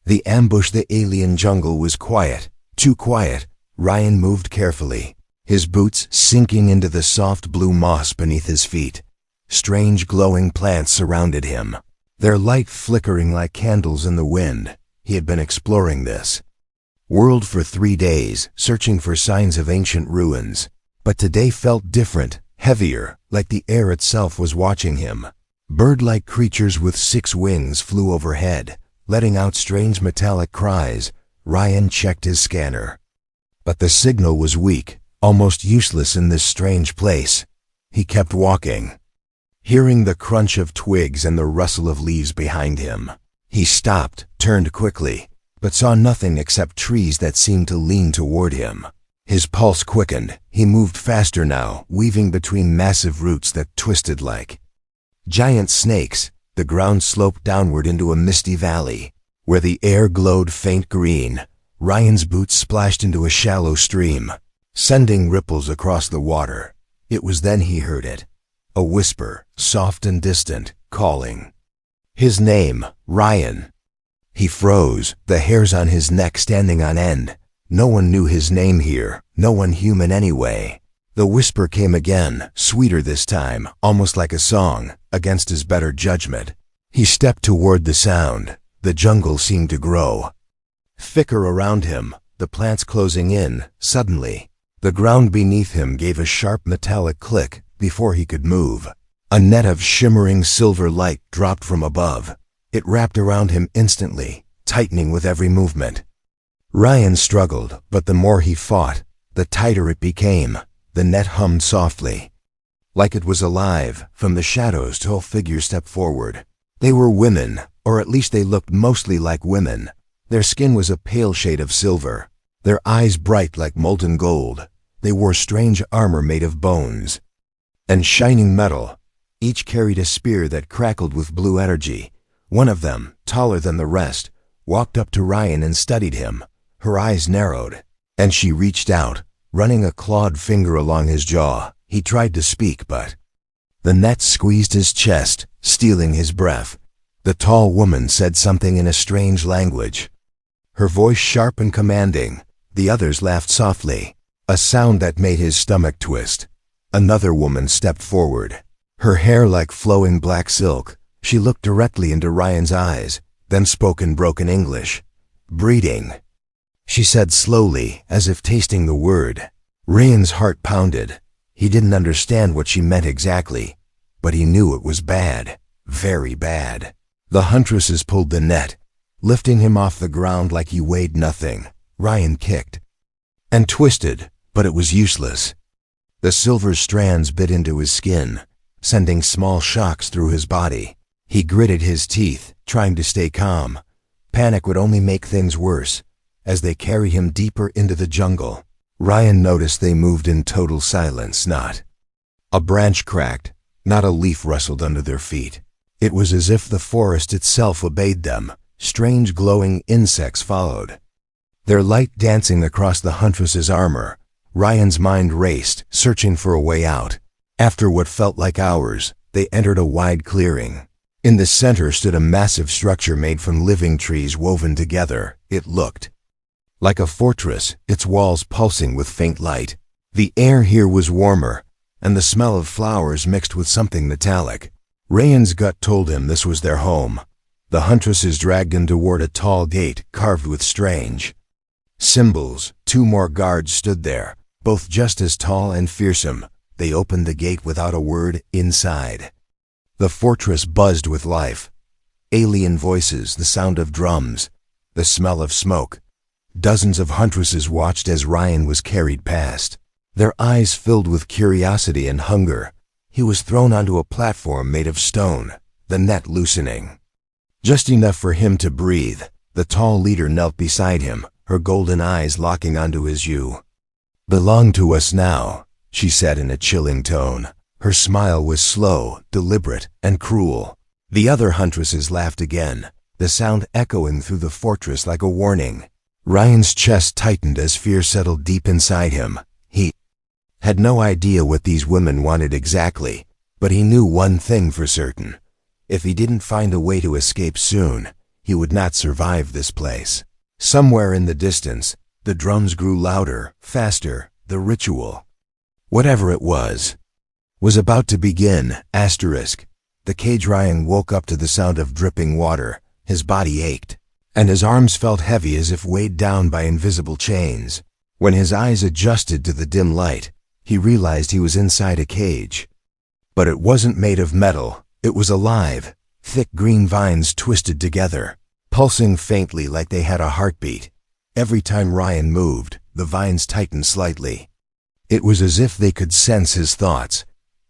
The ambush, the alien jungle, was quiet. Too quiet. Ryan moved carefully, his boots sinking into the soft blue moss beneath his feet. Strange glowing plants surrounded him, their light flickering like candles in the wind. He had been exploring this world for 3 days, searching for signs of ancient ruins. But today felt different, heavier, like the air itself was watching him. Bird-like creatures with 6 wings flew overhead, letting out strange metallic cries. Ryan checked his scanner. But the signal was weak, almost useless in this strange place. He kept walking, hearing the crunch of twigs and the rustle of leaves behind him. He stopped, turned quickly, but saw nothing except trees that seemed to lean toward him. His pulse quickened. He moved faster now, weaving between massive roots that twisted like giant snakes. The ground sloped downward into a misty valley, where the air glowed faint green. Ryan's boots splashed into a shallow stream, sending ripples across the water. It was then he heard it, a whisper, soft and distant, calling his name, Ryan. He froze, the hairs on his neck standing on end. No one knew his name here, no one human anyway. The whisper came again, sweeter this time, almost like a song, against his better judgment. He stepped toward the sound. The jungle seemed to grow thicker around him, the plants closing in. Suddenly, the ground beneath him gave a sharp metallic click. Before he could move, a net of shimmering silver light dropped from above. It wrapped around him instantly, tightening with every movement. Ryan struggled, but the more he fought, the tighter it became. The net hummed softly, like it was alive. From the shadows, tall figures stepped forward. They were women, or at least they looked mostly like women. Their skin was a pale shade of silver, their eyes bright like molten gold. They wore strange armor made of bones and shining metal. Each carried a spear that crackled with blue energy. One of them, taller than the rest, walked up to Ryan and studied him. Her eyes narrowed, and she reached out, running a clawed finger along his jaw. He tried to speak, but the net squeezed his chest, stealing his breath. The tall woman said something in a strange language, her voice sharp and commanding. The others laughed softly, a sound that made his stomach twist. Another woman stepped forward, her hair like flowing black silk. She looked directly into Ryan's eyes, then spoke in broken English. "Breeding," she said slowly, as if tasting the word. Ryan's heart pounded. He didn't understand what she meant exactly, but he knew it was bad, very bad. The Huntresses pulled the net, lifting him off the ground like he weighed nothing. Ryan kicked and twisted, but it was useless. The silver strands bit into his skin, sending small shocks through his body. He gritted his teeth, trying to stay calm. Panic would only make things worse. As they carried him deeper into the jungle, Ryan noticed they moved in total silence. Not a branch cracked, not a leaf rustled under their feet. It was as if the forest itself obeyed them. Strange glowing insects followed, their light dancing across the Huntress's armor. Ryan's mind raced, searching for a way out. After what felt like hours, they entered a wide clearing. In the center stood a massive structure made from living trees woven together. It looked like a fortress, its walls pulsing with faint light. The air here was warmer, and the smell of flowers mixed with something metallic. Ryan's gut told him this was their home. The Huntresses dragged him toward a tall gate carved with strange symbols. 2 more guards stood there, both just as tall and fearsome. They opened the gate without a word. Inside, the fortress buzzed with life. Alien voices, the sound of drums, the smell of smoke. Dozens of Huntresses watched as Ryan was carried past, their eyes filled with curiosity and hunger. He was thrown onto a platform made of stone, the net loosening just enough for him to breathe. The tall leader knelt beside him, her golden eyes locking onto his. "You belong to us now," she said in a chilling tone. Her smile was slow, deliberate, and cruel. The other Huntresses laughed again, the sound echoing through the fortress like a warning. Ryan's chest tightened as fear settled deep inside him. He had no idea what these women wanted exactly, but he knew one thing for certain. If he didn't find a way to escape soon, He would not survive this place. Somewhere in the distance, the drums grew louder, faster. The ritual, whatever it was about to begin. The cage. Ryan woke up to the sound of dripping water. His body ached, and his arms felt heavy as if weighed down by invisible chains. When his eyes adjusted to the dim light, he realized he was inside a cage. But it wasn't made of metal. It was alive. Thick green vines twisted together, pulsing faintly like they had a heartbeat. Every time Ryan moved, the vines tightened slightly. It was as if they could sense his thoughts,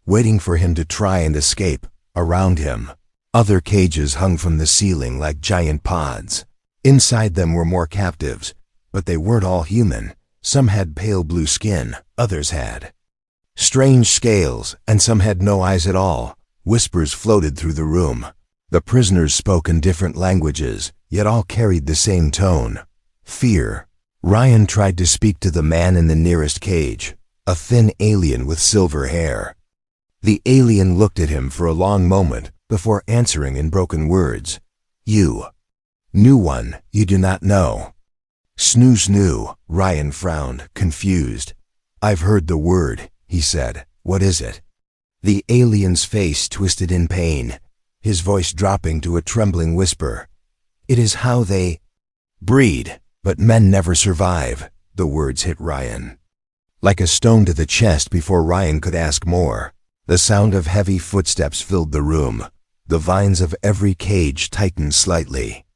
waiting for him to try and escape. Around him, other cages hung from the ceiling like giant pods. Inside them were more captives, but they weren't all human. Some had pale blue skin, others had strange scales, and some had no eyes at all. Whispers floated through the room. The prisoners spoke in different languages, yet all carried the same tone: fear. Ryan tried to speak to the man in the nearest cage, a thin alien with silver hair. The alien looked at him for a long moment before answering in broken words. "You. New one, you do not know." "Snu-Snu," Ryan frowned, confused. "I've heard the word," he said. "What is it?" The alien's face twisted in pain, his voice dropping to a trembling whisper. "It is how they breed, but men never survive." The words hit Ryan like a stone to the chest before Ryan could ask more. The sound of heavy footsteps filled the room. The vines of every cage tightened slightly.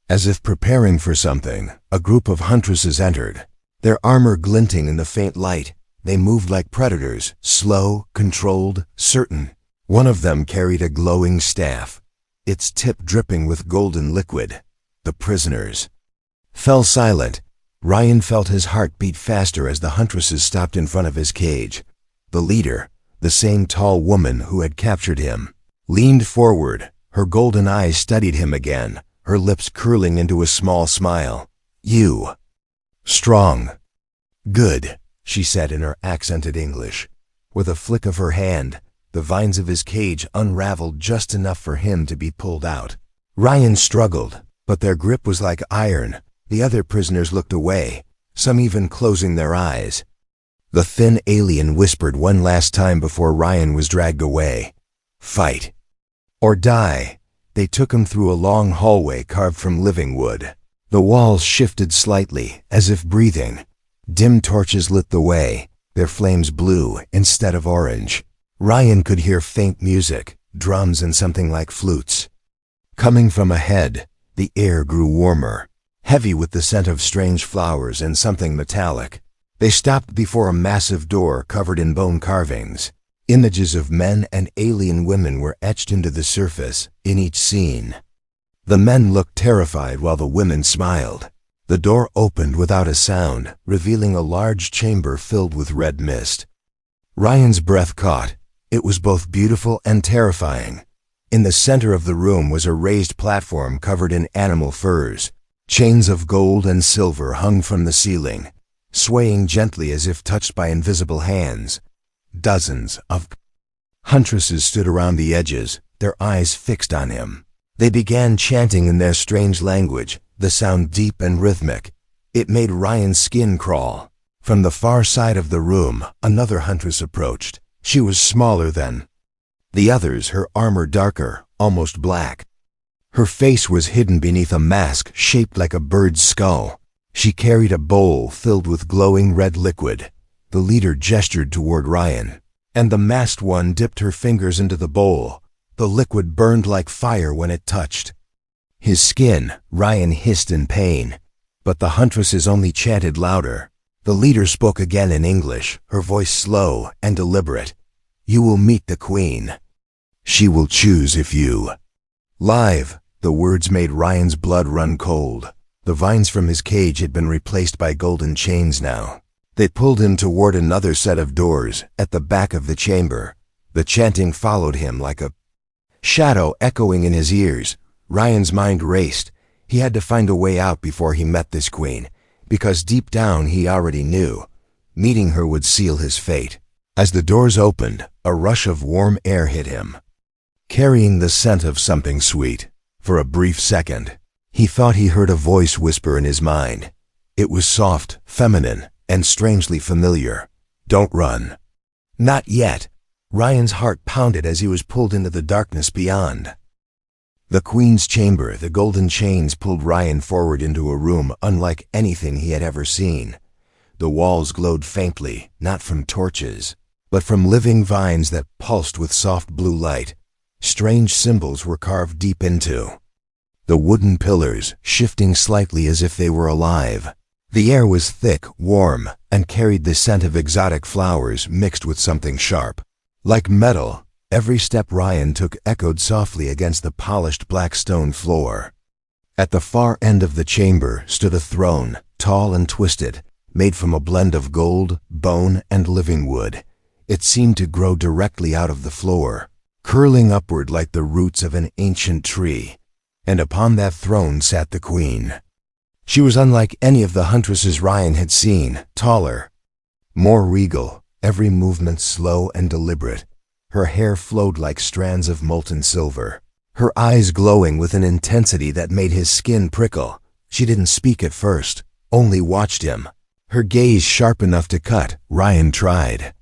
As if preparing for something, a group of huntresses entered. Their armor glinting in the faint light, they moved like predators, slow, controlled, certain. One of them carried a glowing staff, its tip dripping with golden liquid. The prisoners fell silent. Ryan felt his heart beat faster as the huntresses stopped in front of his cage. The leader, the same tall woman who had captured him, leaned forward. Her golden eyes studied him again, her lips curling into a small smile. "You. Strong. Good," she said in her accented English. With a flick of her hand, the vines of his cage unraveled just enough for him to be pulled out. Ryan struggled, but their grip was like iron. The other prisoners looked away, some even closing their eyes. The thin alien whispered one last time before Ryan was dragged away. "Fight. Or die." They took him through a long hallway carved from living wood. The walls shifted slightly, as if breathing. Dim torches lit the way, their flames blue instead of orange. Ryan could hear faint music, drums and something like flutes. Coming from ahead, the air grew warmer, heavy with the scent of strange flowers and something metallic. They stopped before a massive door covered in bone carvings. Images of men and alien women were etched into the surface in each scene. The men looked terrified while the women smiled. The door opened without a sound, revealing a large chamber filled with red mist. Ryan's breath caught. It was both beautiful and terrifying. In the center of the room was a raised platform covered in animal furs. Chains of gold and silver hung from the ceiling, swaying gently as if touched by invisible hands. Dozens of huntresses stood around the edges, their eyes fixed on him. They began chanting in their strange language, the sound deep and rhythmic. It made Ryan's skin crawl. From the far side of the room, another huntress approached. She was smaller than the others, her armor darker, almost black. Her face was hidden beneath a mask shaped like a bird's skull. She carried a bowl filled with glowing red liquid. The leader gestured toward Ryan, and the masked one dipped her fingers into the bowl. The liquid burned like fire when it touched his skin. Ryan hissed in pain, but the huntresses only chanted louder. The leader spoke again in English, her voice slow and deliberate. "You will meet the queen. She will choose if you live." The words made Ryan's blood run cold. The vines from his cage had been replaced by golden chains now. They pulled him toward another set of doors at the back of the chamber. The chanting followed him like a shadow echoing in his ears. Ryan's mind raced. He had to find a way out before he met this queen, because deep down he already knew. Meeting her would seal his fate. As the doors opened, a rush of warm air hit him, carrying the scent of something sweet. For a brief second, He thought he heard a voice whisper in his mind. It was soft, feminine, and strangely familiar. "Don't run." "Not yet." Ryan's heart pounded as he was pulled into the darkness beyond. The Queen's chamber, the golden chains pulled Ryan forward into a room unlike anything he had ever seen. The walls glowed faintly, not from torches, but from living vines that pulsed with soft blue light. Strange symbols were carved deep into the wooden pillars, shifting slightly as if they were alive. The air was thick, warm, and carried the scent of exotic flowers mixed with something sharp. Like metal, every step Ryan took echoed softly against the polished black stone floor. At the far end of the chamber stood a throne, tall and twisted, made from a blend of gold, bone, and living wood. It seemed to grow directly out of the floor, curling upward like the roots of an ancient tree. And upon that throne sat the Queen. She was unlike any of the Huntresses Ryan had seen, taller, more regal, every movement slow and deliberate. Her hair flowed like strands of molten silver, her eyes glowing with an intensity that made his skin prickle. She didn't speak at first, only watched him. Her gaze sharp enough to cut, Ryan tried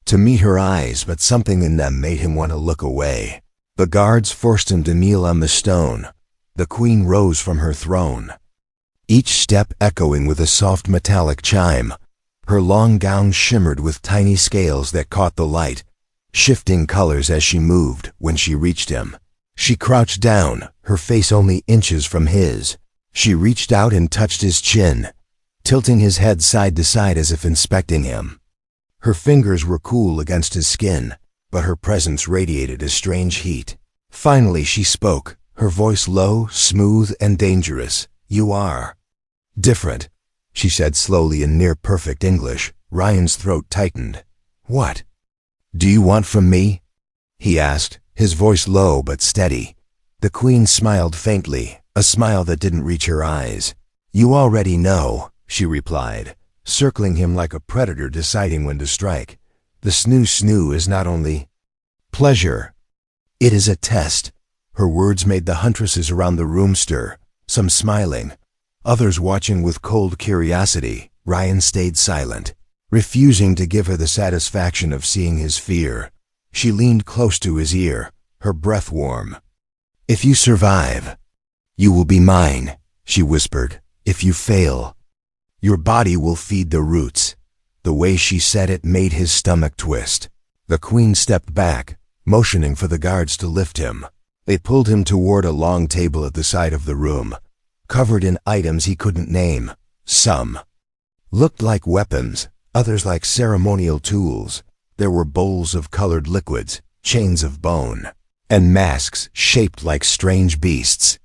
to meet her eyes, but something in them made him want to look away. The guards forced him to kneel on the stone. The Queen rose from her throne, each step echoing with a soft metallic chime. Her long gown shimmered with tiny scales that caught the light, shifting colors as she moved. When she reached him, she crouched down, her face only inches from his. She reached out and touched his chin, tilting his head side to side as if inspecting him. Her fingers were cool against his skin, but her presence radiated a strange heat. Finally she spoke, her voice low, smooth, and dangerous. "You are different," she said slowly in near-perfect English. Ryan's throat tightened. "What do you want from me?" he asked, his voice low but steady. The Queen smiled faintly, a smile that didn't reach her eyes. "You already know," she replied, circling him like a predator deciding when to strike. "The Snu-Snu is not only pleasure, it is a test." Her words made the Huntresses around the room stir, some smiling, others watching with cold curiosity. Ryan stayed silent, refusing to give her the satisfaction of seeing his fear. She leaned close to his ear, her breath warm. "If you survive, you will be mine," she whispered. "If you fail, your body will feed the roots." The way she said it made his stomach twist. The Queen stepped back, motioning for the guards to lift him. They pulled him toward a long table at the side of the room, covered in items he couldn't name. Some looked like weapons, others like ceremonial tools. There were bowls of colored liquids, chains of bone, and masks shaped like strange beasts.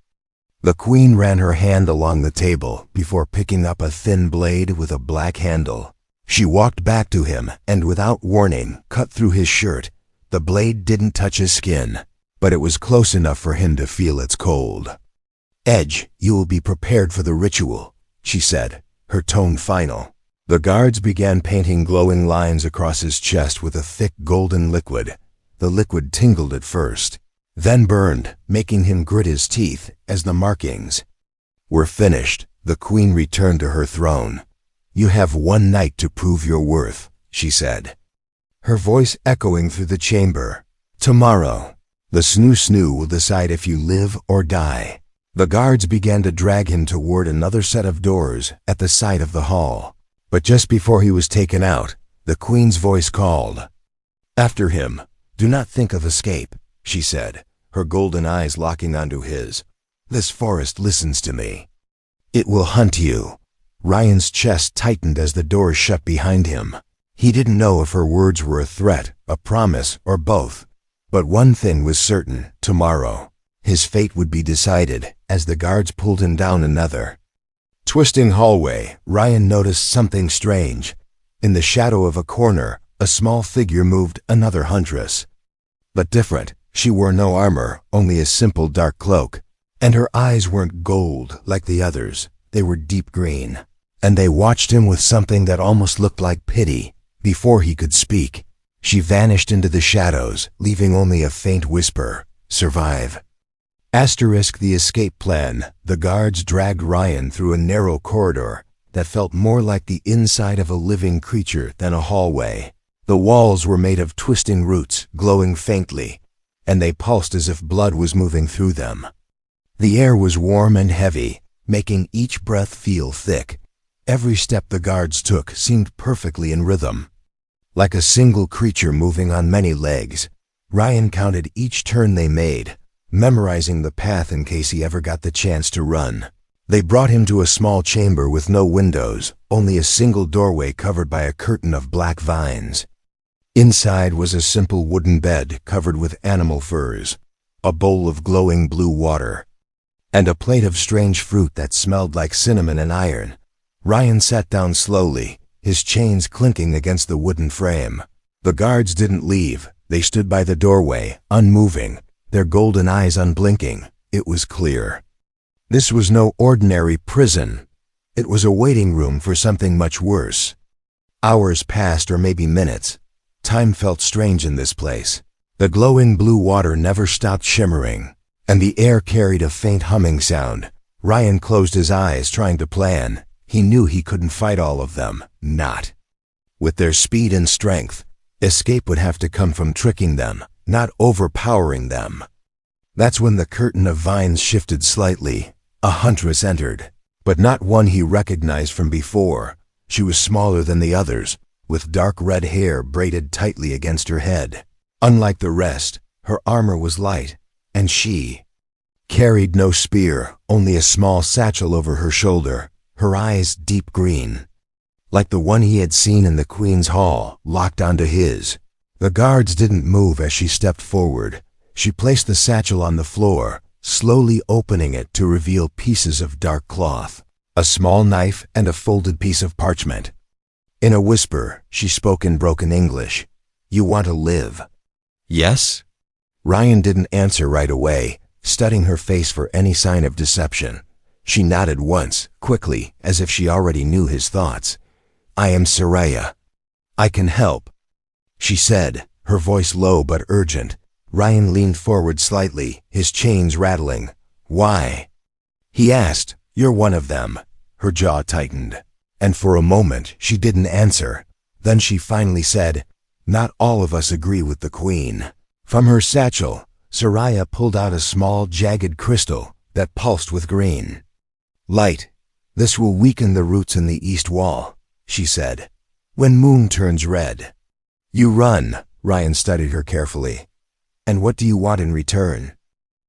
The Queen ran her hand along the table before picking up a thin blade with a black handle. She walked back to him and, without warning, cut through his shirt. The blade didn't touch his skin, but it was close enough for him to feel its cold edge. "You will be prepared for the ritual," she said, her tone final. The guards began painting glowing lines across his chest with a thick golden liquid. The liquid tingled at first, then burned, making him grit his teeth as the markings were finished. The Queen returned to her throne. "You have one night to prove your worth," she said, her voice echoing through the chamber. "Tomorrow, the Snu-Snu will decide if you live or die." The guards began to drag him toward another set of doors at the side of the hall. But just before he was taken out, the Queen's voice called after him. "Do not think of escape," she said, her golden eyes locking onto his. "This forest listens to me. It will hunt you." Ryan's chest tightened as the doors shut behind him. He didn't know if her words were a threat, a promise, or both. But one thing was certain: tomorrow, his fate would be decided as the guards pulled him down another twisting hallway. Ryan noticed something strange. In the shadow of a corner, a small figure moved, another huntress. But different. She wore no armor, only a simple dark cloak. And her eyes weren't gold like the others. They were deep green. And they watched him with something that almost looked like pity. Before he could speak, she vanished into the shadows, leaving only a faint whisper: "Survive. Asterisk the escape plan. The guards dragged Ryan through a narrow corridor that felt more like the inside of a living creature than a hallway. The walls were made of twisting roots, glowing faintly, and they pulsed as if blood was moving through them. The air was warm and heavy, making each breath feel thick. Every step the guards took seemed perfectly in rhythm. Like a single creature moving on many legs, Ryan counted each turn they made, memorizing the path in case he ever got the chance to run. They brought him to a small chamber with no windows, only a single doorway covered by a curtain of black vines. Inside was a simple wooden bed covered with animal furs, a bowl of glowing blue water, and a plate of strange fruit that smelled like cinnamon and iron. Ryan sat down slowly, his chains clinking against the wooden frame. The guards didn't leave. They stood by the doorway, unmoving, their golden eyes unblinking. It was clear. This was no ordinary prison. It was a waiting room for something much worse. Hours passed, or maybe minutes. Time felt strange in this place. The glowing blue water never stopped shimmering, and the air carried a faint humming sound. Ryan closed his eyes, trying to plan. He knew he couldn't fight all of them. Not with their speed and strength. Escape would have to come from tricking them, not overpowering them. That's when the curtain of vines shifted slightly. A huntress entered, but not one he recognized from before. She was smaller than the others, with dark red hair braided tightly against her head. Unlike the rest, her armor was light, and she carried no spear, only a small satchel over her shoulder, her eyes deep green, like the one he had seen in the Queen's Hall, locked onto his. The guards didn't move as she stepped forward. She placed the satchel on the floor, slowly opening it to reveal pieces of dark cloth, a small knife, and a folded piece of parchment. In a whisper, she spoke in broken English. "You want to live?" "Yes?" Ryan didn't answer right away, studying her face for any sign of deception. She nodded once, quickly, as if she already knew his thoughts. "I am Soraya. I can help," she said, her voice low but urgent. Ryan leaned forward slightly, his chains rattling. "Why?" he asked. "You're one of them." Her jaw tightened, and for a moment she didn't answer. Then she finally said, "Not all of us agree with the Queen." From her satchel, Soraya pulled out a small, jagged crystal that pulsed with green light. "This will weaken the roots in the east wall," she said. "When moon turns red, you run." Ryan studied her carefully. "And what do you want in return?"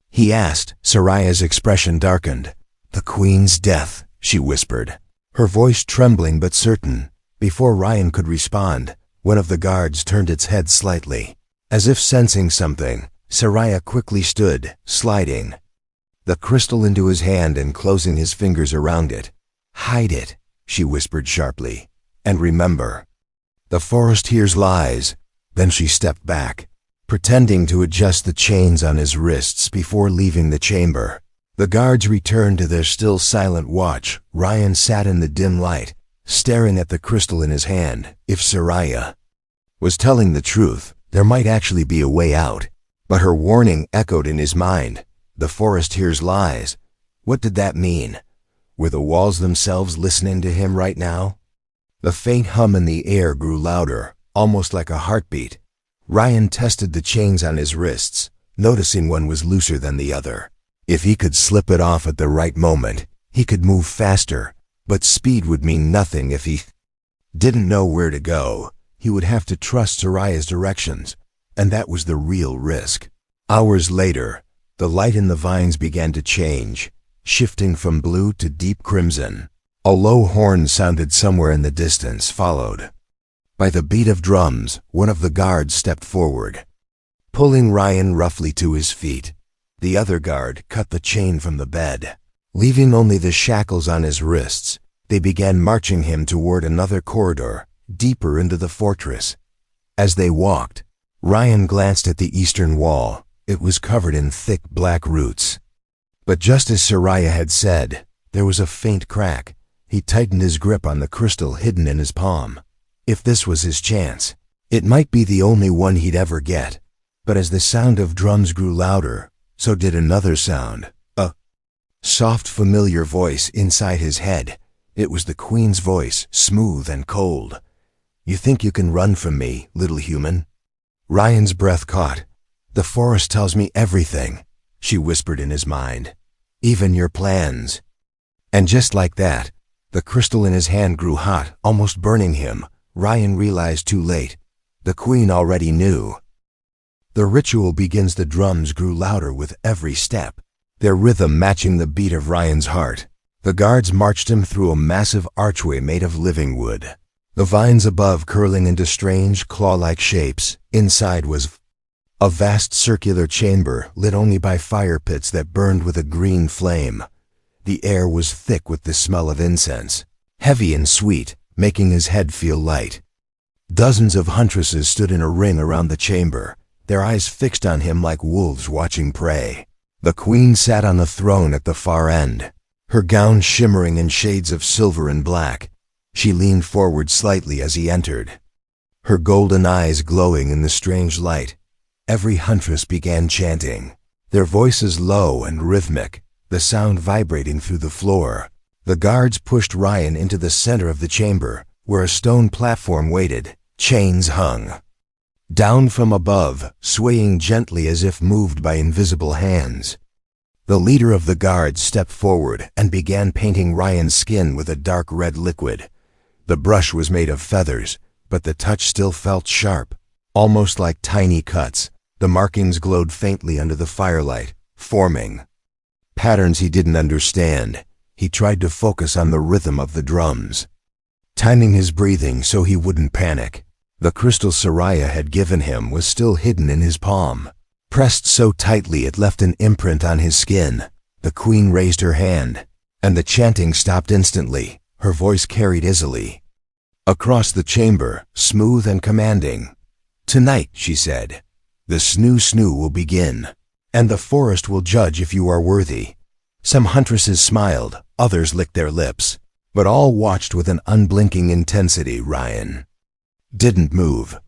he asked. Soraya's expression darkened. "The Queen's death," she whispered, her voice trembling but certain. Before Ryan could respond, one of the guards turned its head slightly. As if sensing something, Soraya quickly stood, sliding the crystal into his hand and closing his fingers around it. "Hide it," she whispered sharply. "And remember, the forest hears lies." Then she stepped back, pretending to adjust the chains on his wrists before leaving the chamber. The guards returned to their still silent watch. Ryan sat in the dim light, staring at the crystal in his hand. If Soraya was telling the truth, there might actually be a way out. But her warning echoed in his mind. The forest hears lies. What did that mean? Were the walls themselves listening to him right now? The faint hum in the air grew louder, almost like a heartbeat. Ryan tested the chains on his wrists, noticing one was looser than the other. If he could slip it off at the right moment, he could move faster, but speed would mean nothing if he didn't know where to go. He would have to trust Soraya's directions, and that was the real risk. Hours later, the light in the vines began to change, shifting from blue to deep crimson. A low horn sounded somewhere in the distance, followed by the beat of drums. One of the guards stepped forward, pulling Ryan roughly to his feet. The other guard cut the chain from the bed, leaving only the shackles on his wrists. They began marching him toward another corridor, deeper into the fortress. As they walked, Ryan glanced at the eastern wall. It was covered in thick black roots. But just as Soraya had said, there was a faint crack. He tightened his grip on the crystal hidden in his palm. If this was his chance, it might be the only one he'd ever get. But as the sound of drums grew louder, So did another sound, a soft, familiar voice inside his head. It was the Queen's voice, smooth and cold. "You think you can run from me, little human?" Ryan's breath caught. "The forest tells me everything," she whispered in his mind. "Even your plans." And just like that, the crystal in his hand grew hot, almost burning him. Ryan realized too late. The Queen already knew. The ritual begins. The drums grew louder with every step, their rhythm matching the beat of Ryan's heart. The guards marched him through a massive archway made of living wood, the vines above curling into strange, claw-like shapes. Inside was a vast circular chamber lit only by fire pits that burned with a green flame. The air was thick with the smell of incense, heavy and sweet, making his head feel light. Dozens of huntresses stood in a ring around the chamber, their eyes fixed on him like wolves watching prey. The Queen sat on a throne at the far end, her gown shimmering in shades of silver and black. She leaned forward slightly as he entered, her golden eyes glowing in the strange light. Every huntress began chanting, their voices low and rhythmic, the sound vibrating through the floor. The guards pushed Ryan into the center of the chamber, where a stone platform waited. Chains hung down from above, swaying gently as if moved by invisible hands. The leader of the guards stepped forward and began painting Ryan's skin with a dark red liquid. The brush was made of feathers, but the touch still felt sharp, almost like tiny cuts. The markings glowed faintly under the firelight, forming patterns he didn't understand. He tried to focus on the rhythm of the drums, timing his breathing so he wouldn't panic. The crystal Soraya had given him was still hidden in his palm, pressed so tightly it left an imprint on his skin. The Queen raised her hand, and the chanting stopped instantly. Her voice carried easily across the chamber, smooth and commanding. "Tonight," she said, "the Snu-Snu will begin, and the forest will judge if you are worthy." Some huntresses smiled, others licked their lips, but all watched with an unblinking intensity. Ryan didn't move,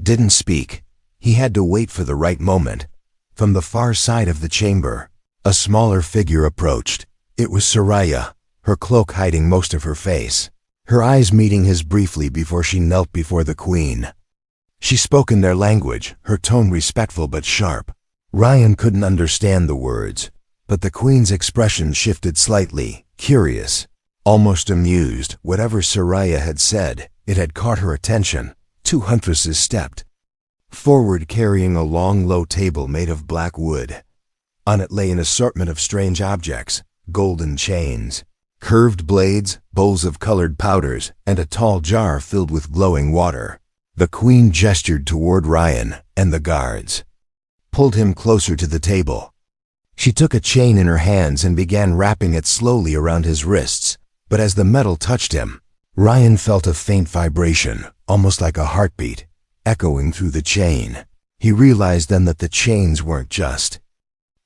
didn't speak. He had to wait for the right moment. From the far side of the chamber, a smaller figure approached. It was Soraya, her cloak hiding most of her face, her eyes meeting his briefly before she knelt before the Queen. She spoke in their language, her tone respectful but sharp. Ryan couldn't understand the words, but the Queen's expression shifted slightly, curious, almost amused. Whatever Soraya had said, it had caught her attention. Two huntresses stepped forward carrying a long, low table made of black wood. On it lay an assortment of strange objects, golden chains, curved blades, bowls of colored powders, and a tall jar filled with glowing water. The Queen gestured toward Ryan, and the guards pulled him closer to the table. She took a chain in her hands and began wrapping it slowly around his wrists, but as the metal touched him, Ryan felt a faint vibration, almost like a heartbeat, echoing through the chain. He realized then that the chains weren't just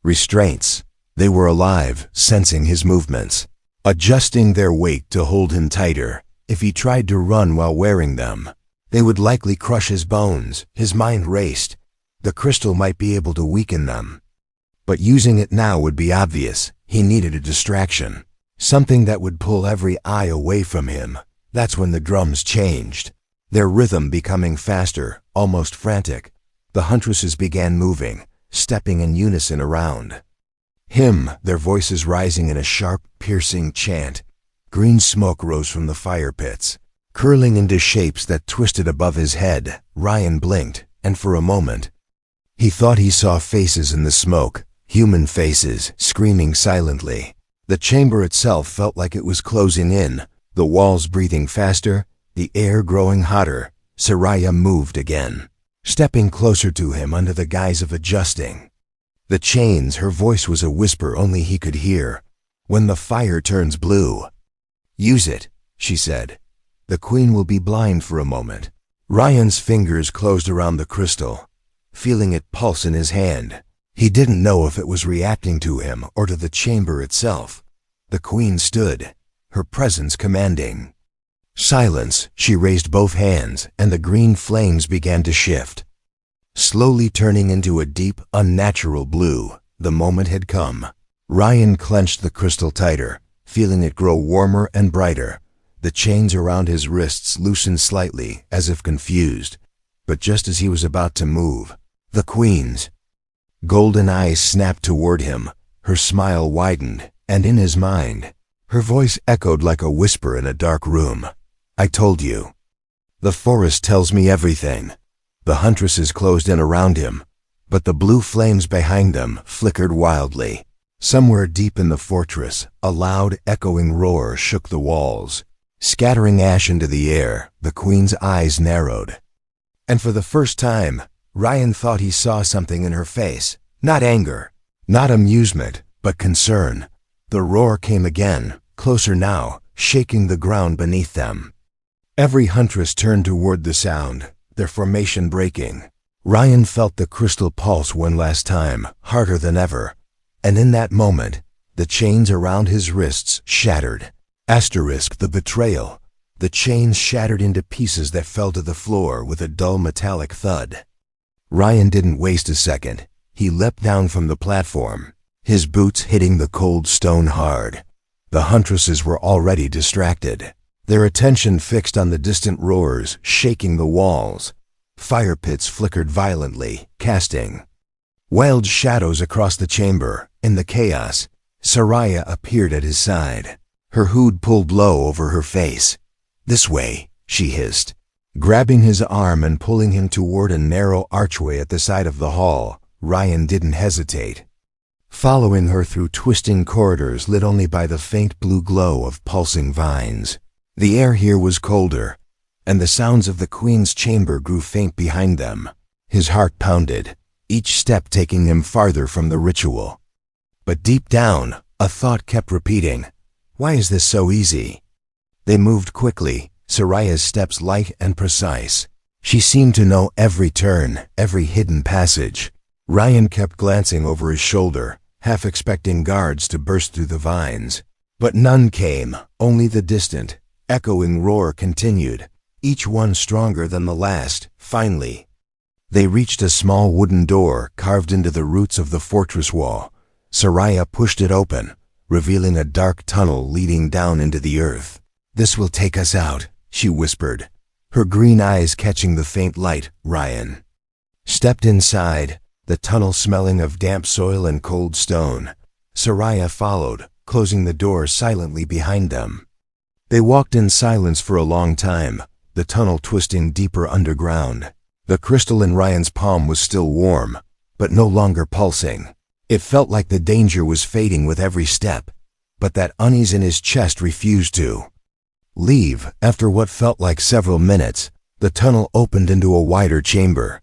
restraints. They were alive, sensing his movements, adjusting their weight to hold him tighter. If he tried to run while wearing them, they would likely crush his bones. His mind raced. The crystal might be able to weaken them, but using it now would be obvious. He needed a distraction, something that would pull every eye away from him. That's when the drums changed, their rhythm becoming faster, almost frantic. The huntresses began moving, stepping in unison around him, their voices rising in a sharp, piercing chant. Green smoke rose from the fire pits, curling into shapes that twisted above his head. Ryan blinked, and for a moment, he thought he saw faces in the smoke, human faces, screaming silently. The chamber itself felt like it was closing in, the walls breathing faster, the air growing hotter. Soraya moved again, stepping closer to him under the guise of adjusting the chains. Her voice was a whisper only he could hear. "When the fire turns blue, use it," she said. "The Queen will be blind for a moment." Ryan's fingers closed around the crystal, feeling it pulse in his hand. He didn't know if it was reacting to him or to the chamber itself. The Queen stood, her presence commanding. "Silence." She raised both hands, and the green flames began to shift, slowly turning into a deep, unnatural blue. The moment had come. Ryan clenched the crystal tighter, feeling it grow warmer and brighter. The chains around his wrists loosened slightly, as if confused. But just as he was about to move, the Queen's golden eyes snapped toward him. Her smile widened, and in his mind, her voice echoed like a whisper in a dark room. "I told you. The forest tells me everything." The Huntresses closed in around him, but the blue flames behind them flickered wildly. Somewhere deep in the fortress, a loud, echoing roar shook the walls. Scattering ash into the air, the Queen's eyes narrowed. And for the first time, Ryan thought he saw something in her face. Not anger, not amusement, but concern. The roar came again, closer now, shaking the ground beneath them. Every huntress turned toward the sound, their formation breaking. Ryan felt the crystal pulse one last time, harder than ever. And in that moment, the chains around his wrists shattered. Asterisk the betrayal. The chains shattered into pieces that fell to the floor with a dull metallic thud. Ryan didn't waste a second. He leapt down from the platform, his boots hitting the cold stone hard. The Huntresses were already distracted, their attention fixed on the distant roars shaking the walls. Fire pits flickered violently, casting wild shadows across the chamber. In the chaos, Soraya appeared at his side, her hood pulled low over her face. "This way," she hissed, grabbing his arm and pulling him toward a narrow archway at the side of the hall. Ryan didn't hesitate, following her through twisting corridors lit only by the faint blue glow of pulsing vines. The air here was colder, and the sounds of the Queen's chamber grew faint behind them. His heart pounded, each step taking him farther from the ritual. But deep down, a thought kept repeating, "Why is this so easy?" They moved quickly, Soraya's steps light and precise. She seemed to know every turn, every hidden passage. Ryan kept glancing over his shoulder, half expecting guards to burst through the vines. But none came, only the distant, echoing roar continued, each one stronger than the last. Finally, they reached a small wooden door carved into the roots of the fortress wall. Soraya pushed it open, revealing a dark tunnel leading down into the earth. "This will take us out," she whispered, her green eyes catching the faint light. Ryan stepped inside, the tunnel smelling of damp soil and cold stone. Soraya followed, closing the door silently behind them. They walked in silence for a long time, the tunnel twisting deeper underground. The crystal in Ryan's palm was still warm, but no longer pulsing. It felt like the danger was fading with every step, but that unease in his chest refused to leave. After what felt like several minutes, the tunnel opened into a wider chamber.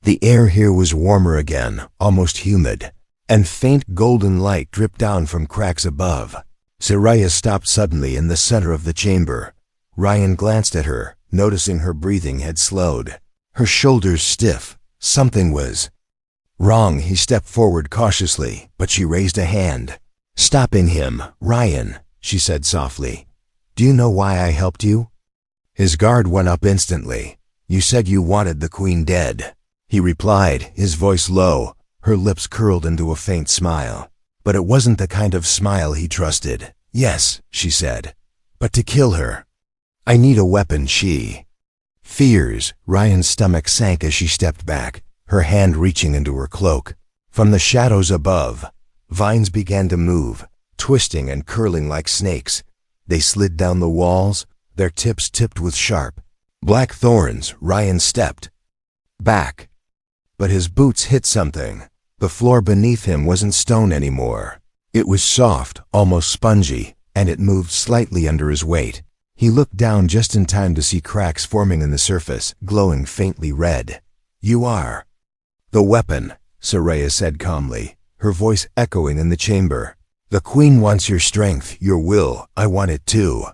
The air here was warmer again, almost humid, and faint golden light dripped down from cracks above. Soraya stopped suddenly in the center of the chamber. Ryan glanced at her, noticing her breathing had slowed, her shoulders stiff. Something was wrong. He stepped forward cautiously, but she raised a hand, stopping him. "Ryan," she said softly, "do you know why I helped you?" His guard went up instantly. "You said you wanted the Queen dead," he replied, his voice low, her lips curled into a faint smile. But it wasn't the kind of smile he trusted. "Yes," she said, "but to kill her, I need a weapon." She fears. Ryan's stomach sank as she stepped back, her hand reaching into her cloak. From the shadows above, vines began to move, twisting and curling like snakes. They slid down the walls, their tips tipped with sharp, black thorns. Ryan stepped back, but his boots hit something. The floor beneath him wasn't stone anymore. It was soft, almost spongy, and it moved slightly under his weight. He looked down just in time to see cracks forming in the surface, glowing faintly red. "You are the weapon," Soraya said calmly, her voice echoing in the chamber. "The Queen wants your strength, your will. I want it too.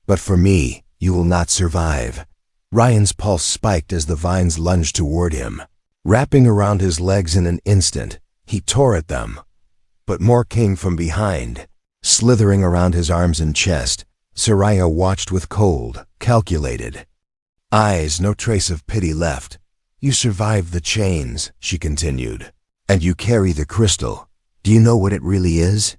But for me, you will not survive." Ryan's pulse spiked as the vines lunged toward him, wrapping around his legs in an instant. He tore at them, but more came from behind, slithering around his arms and chest. Soraya watched with cold, calculated eyes, no trace of pity left. "You survived the chains," she continued, "and you carry the crystal. Do you know what it really is?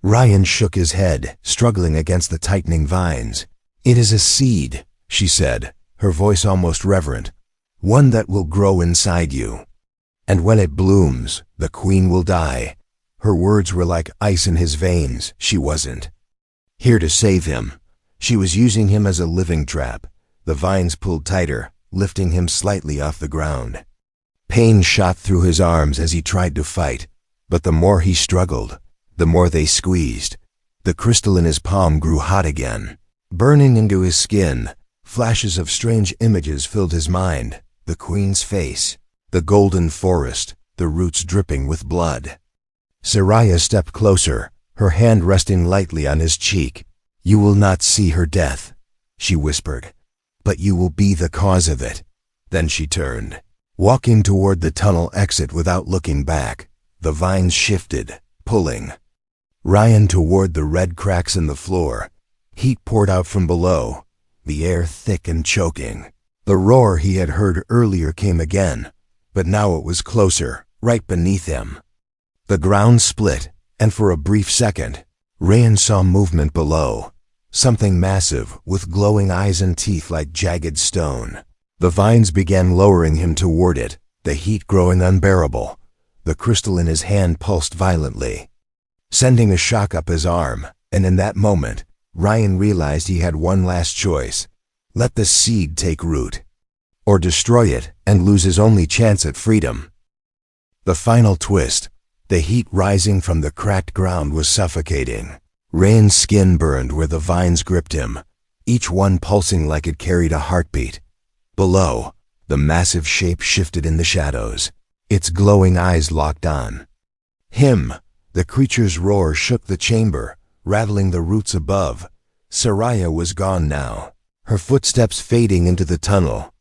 Ryan shook his head, struggling against the tightening vines. It is a seed, she said, her voice almost reverent. One that will grow inside you. And when it blooms, the queen will die. Her words were like ice in his veins. She wasn't here to save him. She was using him as a living trap. The vines pulled tighter, lifting him slightly off the ground. Pain shot through his arms as he tried to fight, but the more he struggled, the more they squeezed. The crystal in his palm grew hot again, burning into his skin. Flashes of strange images filled his mind. The queen's face, the golden forest, the roots dripping with blood. Soraya stepped closer, her hand resting lightly on his cheek. You will not see her death, she whispered, but you will be the cause of it. Then she turned, walking toward the tunnel exit without looking back. The vines shifted, pulling Ryan toward the red cracks in the floor. Heat poured out from below, the air thick and choking. The roar he had heard earlier came again, but now it was closer, right beneath him. The ground split, and for a brief second, Ryan saw movement below. Something massive, with glowing eyes and teeth like jagged stone. The vines began lowering him toward it, the heat growing unbearable. The crystal in his hand pulsed violently, sending a shock up his arm, and in that moment, Ryan realized he had one last choice. Let the seed take root, or destroy it and lose his only chance at freedom. The final twist, the heat rising from the cracked ground, was suffocating. Ryan's skin burned where the vines gripped him, each one pulsing like it carried a heartbeat. Below, the massive shape shifted in the shadows, its glowing eyes locked on him. The creature's roar shook the chamber, rattling the roots above. Soraya was gone now, her footsteps fading into the tunnel,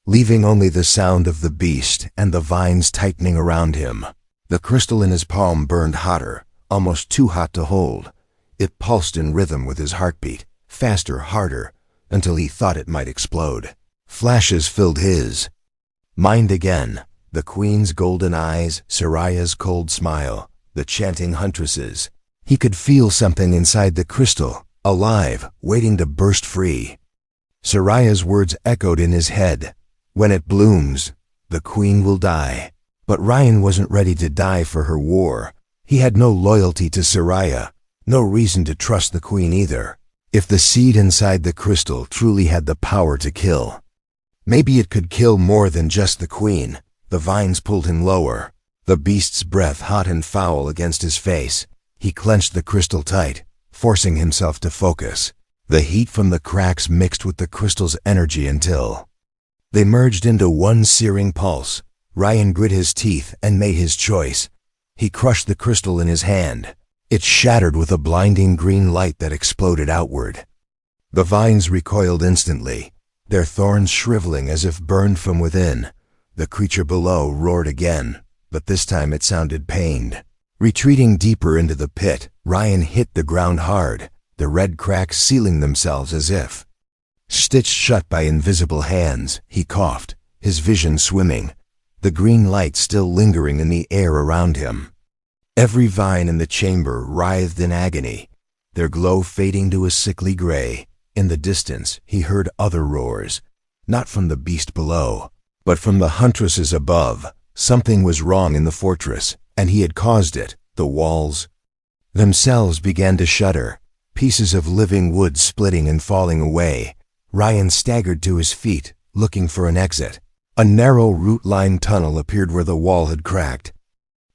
leaving only the sound of the beast and the vines tightening around him. The crystal in his palm burned hotter, almost too hot to hold. It pulsed in rhythm with his heartbeat, faster, harder, until he thought it might explode. Flashes filled his mind again, the queen's golden eyes, Soraya's cold smile, the chanting huntresses. He could feel something inside the crystal, alive, waiting to burst free. Soraya's words echoed in his head. When it blooms, the queen will die. But Ryan wasn't ready to die for her war. He had no loyalty to Soraya, no reason to trust the queen either. If the seed inside the crystal truly had the power to kill, maybe it could kill more than just the queen. The vines pulled him lower, the beast's breath hot and foul against his face. He clenched the crystal tight, forcing himself to focus. The heat from the cracks mixed with the crystal's energy until they merged into one searing pulse. Ryan grit his teeth and made his choice. He crushed the crystal in his hand. It shattered with a blinding green light that exploded outward. The vines recoiled instantly, their thorns shriveling as if burned from within. The creature below roared again, but this time it sounded pained. Retreating deeper into the pit, Ryan hit the ground hard, the red cracks sealing themselves as if stitched shut by invisible hands. He coughed, his vision swimming, the green light still lingering in the air around him. Every vine in the chamber writhed in agony, their glow fading to a sickly gray. In the distance, he heard other roars, not from the beast below, but from the huntresses above. Something was wrong in the fortress, and he had caused it. The walls themselves began to shudder, pieces of living wood splitting and falling away. Ryan staggered to his feet, looking for an exit. A narrow root-lined tunnel appeared where the wall had cracked,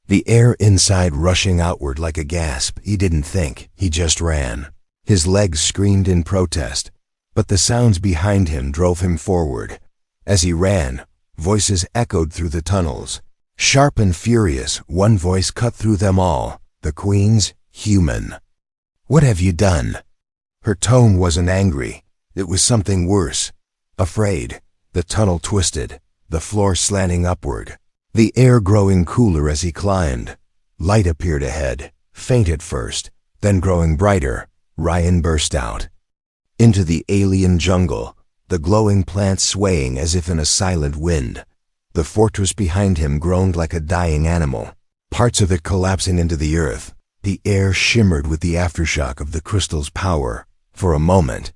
the air inside rushing outward like a gasp. He didn't think, he just ran. His legs screamed in protest, but the sounds behind him drove him forward. As he ran, voices echoed through the tunnels. Sharp and furious, one voice cut through them all. The queen's, human. What have you done? Her tone wasn't angry. It was something worse. Afraid. The tunnel twisted, the floor slanting upward, the air growing cooler as he climbed. Light appeared ahead, faint at first, then growing brighter. Ryan burst out into the alien jungle, the glowing plants swaying as if in a silent wind. The fortress behind him groaned like a dying animal. parts of it collapsing into the earth. The air shimmered with the aftershock of the crystal's power. For a moment,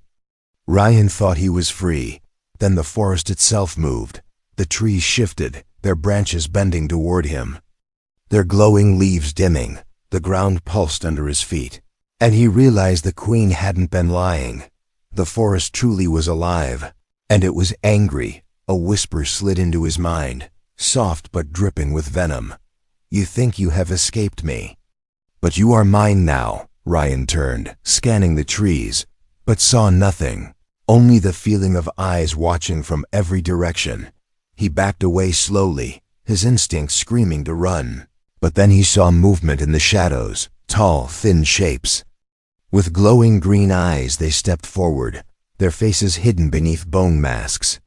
Ryan thought he was free. Then the forest itself moved. The trees shifted, their branches bending toward him, their glowing leaves dimming. The ground pulsed under his feet, and he realized the queen hadn't been lying. The forest truly was alive, and it was angry. A whisper slid into his mind, soft but dripping with venom. "You think you have escaped me, but you are mine now." Ryan turned, scanning the trees, but saw nothing, only the feeling of eyes watching from every direction. He backed away slowly, his instinct screaming to run. But then he saw movement in the shadows, tall, thin shapes. With glowing green eyes, they stepped forward, their faces hidden beneath bone masks.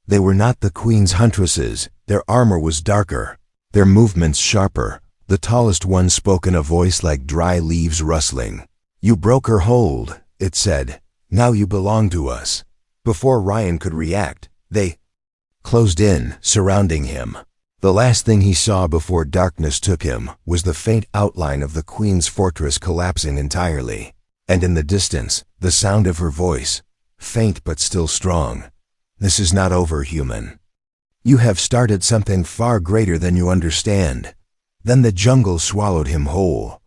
They were not the queen's huntresses. Their armor was darker, their movements sharper. The tallest one spoke in a voice like dry leaves rustling. "You broke her hold," it said. "Now you belong to us." Before Ryan could react, they closed in, surrounding him. The last thing he saw before darkness took him was the faint outline of the queen's fortress collapsing entirely. And in the distance, the sound of her voice, faint but still strong. "This is not over, human. You have started something far greater than you understand." Then the jungle swallowed him whole.